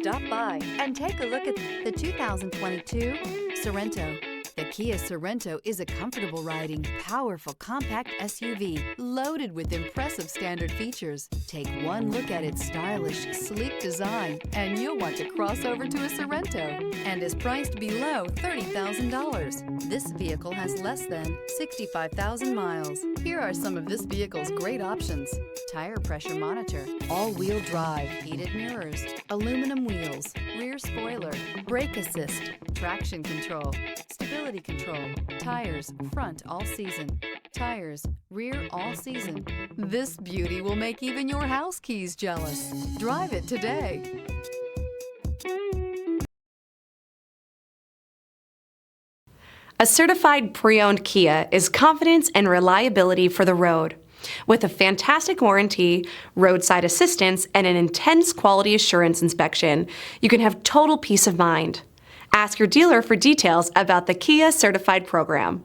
Stop by and take a look at the 2022 Sorento. The Kia Sorento is a comfortable riding, powerful compact SUV loaded with impressive standard features. Take one look at its stylish, sleek design and you'll want to cross over to a Sorento, and is priced below $30,000. This vehicle has less than 65,000 miles. Here are some of this vehicle's great options: tire pressure monitor, all-wheel drive, heated mirrors, aluminum wheels, rear spoiler, brake assist, traction control, stability control, tires front all season, tires rear all season. This beauty will make even your house keys jealous. Drive it today. A certified pre-owned Kia is confidence and reliability for the road. With a fantastic warranty, roadside assistance, and an intense quality assurance inspection, you can have total peace of mind. Ask your dealer for details about the Kia Certified program.